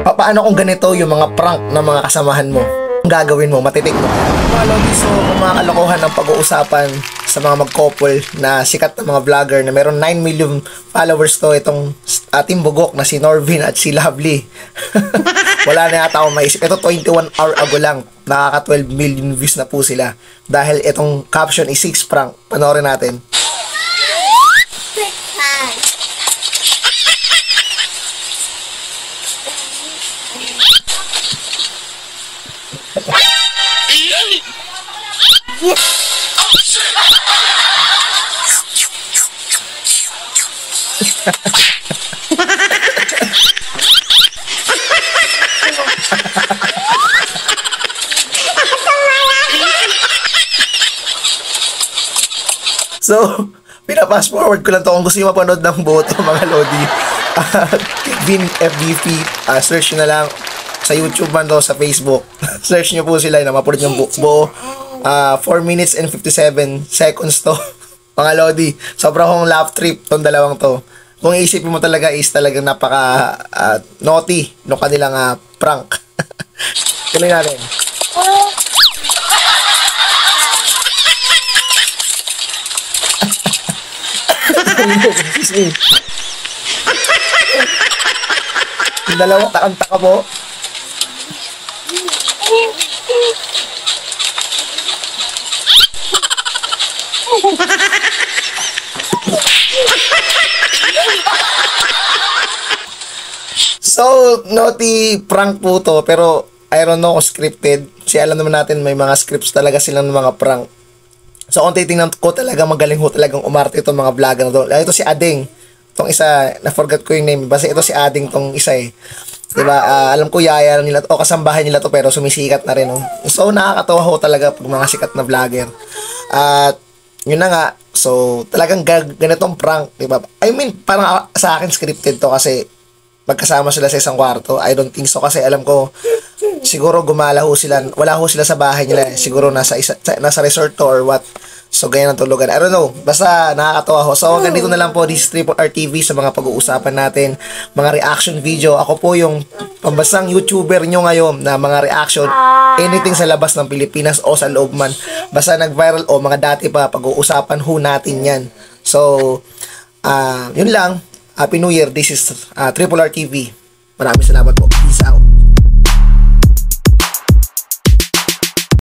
Paano kung ganito yung mga prank ng mga kasamahan mo? Ang gagawin mo, matitik mo. Mga lodi, so kung mga kalokohan ng pag-uusapan sa mga mag-couple na sikat na mga vlogger na meron 9 million followers to, itong ating bugok na si Norvin at si Lovely. Wala na yata akong maisip. Ito 21 hour ago lang, nakaka 12 million views na po sila. Dahil itong caption is 6 prank. Panoorin natin. So, pina-fast forward ko lang to kung gusto nyo mapanood ng buo to, mga lodi. Vin FBP, search nyo na lang sa YouTube man to, sa Facebook. Search nyo po sila na mapulot yung buo. 4 minutes and 57 seconds to. Mga lodi, sobrang akong laugh trip tong dalawang to. Kung iisipin mo talaga is talagang napaka naughty no kanilang prank. Tuloy natin. Excuse me. Yung dalawang takang-taka po. So, naughty prank po to, pero I don't know kung scripted. Kasi alam naman natin may mga scripts talaga silang mga prank. So, kung titingnan ko talaga, magaling ho talagang umarte itong mga vlogger na to. Ito si Ading. Itong isa, na-forget ko yung name. Basta ito si Ading tong isa eh. Diba? Alam ko yaya nila to, o kasambahay nila to, pero sumisikat na rin. Oh. So, nakakatawa ho talaga pag mga sikat na vlogger. At, yun na nga. So, talagang ganitong prank. Diba? I mean, parang sa akin scripted to kasi magkasama sila sa isang kwarto. I don't think so kasi alam ko siguro gumala ho sila, wala ho sila sa bahay nila, siguro nasa resort to or what. So ganyan ang tulugan, I don't know, basta nakakatawa ho. So ganito na lang po, this is Triple R TV sa mga pag-uusapan natin, mga reaction video. Ako po yung pambasang YouTuber nyo ngayon na mga reaction anything sa labas ng Pilipinas o sa loob man, basta nag-viral o mga dati pa, pag-uusapan ho natin yan. So yun lang. Happy New Year. This is Triple R TV. Maraming salamat po.